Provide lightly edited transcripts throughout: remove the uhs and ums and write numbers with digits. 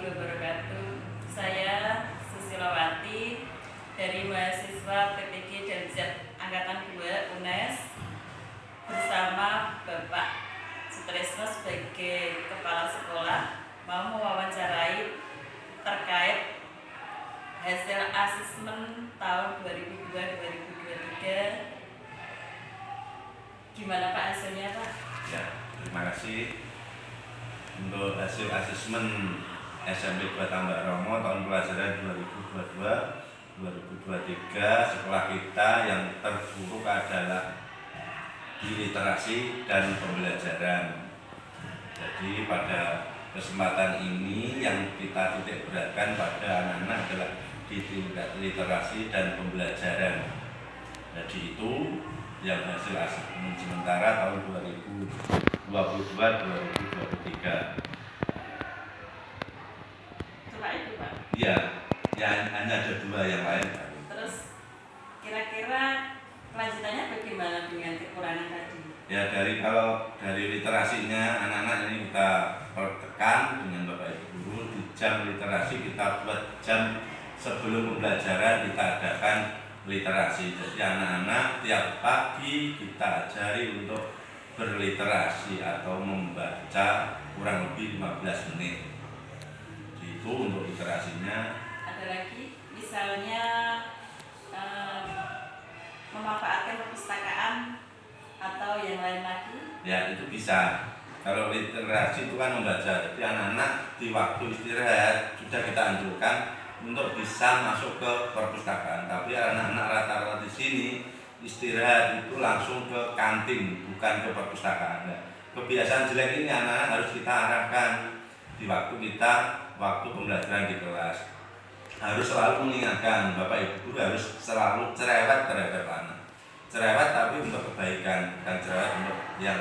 wabarakatuh. Saya Susilawati dari mahasiswa PPG dan Z Angkatan 2 UNES bersama Bapak Sutresno sebagai Kepala Sekolah mau mewawancarai terkait hasil asesmen tahun 2002-2023. Gimana Pak hasilnya Pak? Ya, terima kasih. Untuk hasil asesmen SMP 2 Tambak Romo tahun pelajaran 2022-2023 sekolah kita yang terburuk adalah di literasi dan pembelajaran. Jadi pada kesempatan ini yang kita titik beratkan pada anak-anak adalah di tingkat literasi dan pembelajaran. Jadi itu yang hasil asesmen sementara tahun 2022-2023. Cuma itu Pak? Iya, ya hanya ada 2 yang lain. Terus kira-kira kelanjutannya bagaimana dengan kekurangan tadi? Ya kalau dari literasinya anak-anak ini kita pertekan dengan Bapak Ibu Guru di jam literasi kita buat jam sebelum pembelajaran kita adakan literasi. Jadi anak-anak tiap pagi kita ajari untuk berliterasi atau membaca kurang lebih 15 menit. Itu untuk literasinya. Ada lagi misalnya memanfaatkan perpustakaan atau yang lain lagi? Ya itu bisa. Kalau literasi itu kan membaca. Jadi anak-anak di waktu istirahat sudah kita anjurkan untuk bisa masuk ke perpustakaan. Tapi anak-anak rata-rata di sini istirahat itu langsung ke kantin, bukan ke perpustakaan. Nah, kebiasaan jelek ini anak-anak harus kita arahkan di waktu pembelajaran di kelas. Harus selalu mengingatkan, Bapak Ibu Guru harus selalu cerewet terhadap anak. Cerewet tapi untuk kebaikan, bukan cerewet untuk yang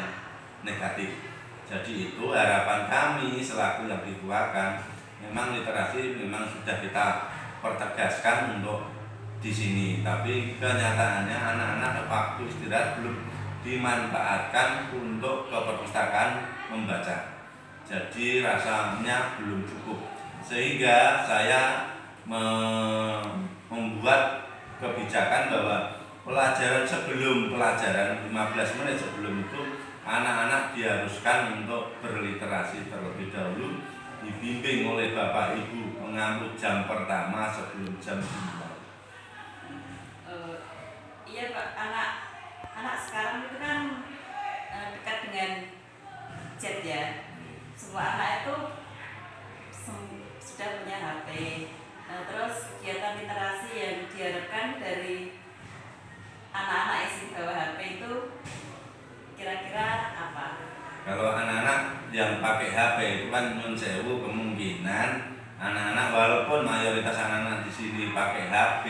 negatif. Jadi itu harapan kami selaku yang dituakan. Memang literasi memang sudah kita pertegaskan untuk di sini, tapi kenyataannya anak-anak waktu istirahat belum dimanfaatkan untuk ke perpustakaan membaca. Jadi rasanya belum cukup, sehingga saya membuat kebijakan bahwa sebelum pelajaran 15 menit sebelum itu anak-anak diharuskan untuk berliterasi terlebih dahulu, dibimbing oleh Bapak Ibu mengambil jam pertama sebelum jam 9. Iya Pak, anak sekarang itu kan dekat dengan chat ya. Semua anak itu sudah punya HP. Terus kegiatan literasi yang diharapkan dari anak-anak yang di bawah HP itu kira-kira apa? Kalau anak-anak yang pakai HP itu kan nyun sewu, kemungkinan anak-anak walaupun mayoritas anak-anak di sini pakai HP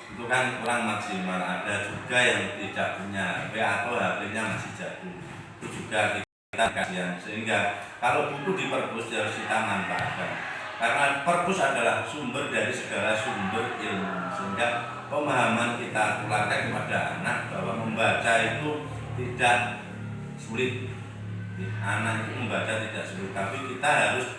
itu kan kurang maksimal. Ada juga yang tidak punya HP atau HP-nya masih jadul. Itu juga kita kasihan. Sehingga kalau buku di perpus harus kita manfaatkan. Karena perpus adalah sumber dari segala sumber ilmu. Sehingga pemahaman kita tularkan kepada anak bahwa membaca itu tidak sulit. Anak itu membaca tidak sulit, tapi kita harus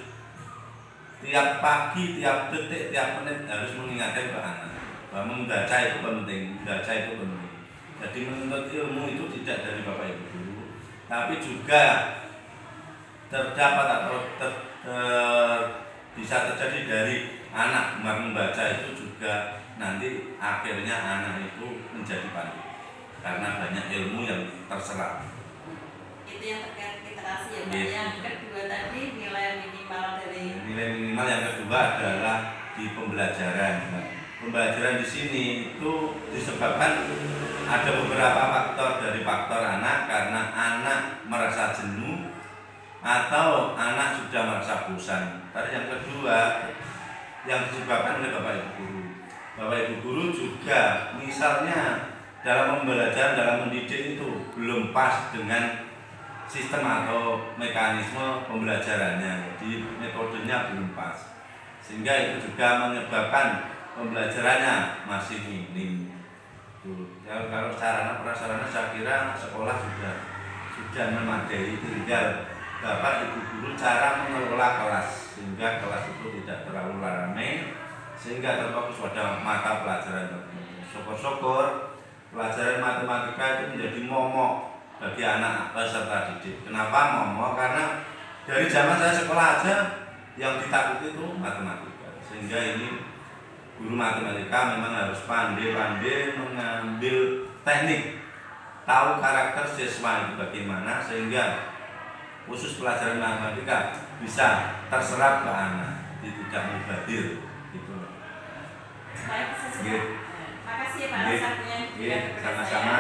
tiap pagi, tiap detik, tiap menit harus mengingatkan ke anak bahwa membaca itu penting, membaca itu penting. Jadi menuntut ilmu itu tidak dari Bapak Ibu Guru, tapi juga terdapat atau bisa terjadi dari anak gemar membaca itu juga nanti akhirnya anak itu menjadi pandai karena banyak ilmu yang terserap. Itu yang terkait literasi ya Pak. Yang kedua tadi nilai minimal yang kedua adalah di pembelajaran. Pembelajaran di sini itu disebabkan ada beberapa faktor, dari faktor anak karena anak merasa jenuh atau anak sudah merasa bosan. Tadi yang kedua yang disebabkan oleh Bapak Ibu Guru. Bapak Ibu Guru juga misalnya dalam pembelajaran, dalam mendidik itu belum pas dengan sistem atau mekanisme pembelajarannya. Jadi metodenya belum pas. Sehingga itu juga menyebabkan pembelajarannya masih minim. Ya, kalau sarana prasarana saya kira sekolah sudah memadai, tinggal Bapak Ibu Guru cara mengelola kelas sehingga kelas itu sehingga terfokus pada mata pelajaran tertentu. Syukur-syukur pelajaran matematika itu menjadi momok bagi anak peserta didik. Kenapa momok? Karena dari zaman saya sekolah aja yang ditakuti itu matematika. Sehingga ini guru matematika memang harus pandai-pandai mengambil teknik, tahu karakter siswa itu bagaimana sehingga khusus pelajaran matematika bisa terserap ke anak, tidak mubadir gitu. Baik, saya sudah. Makasih ya Pak atas waktunya. Sama-sama.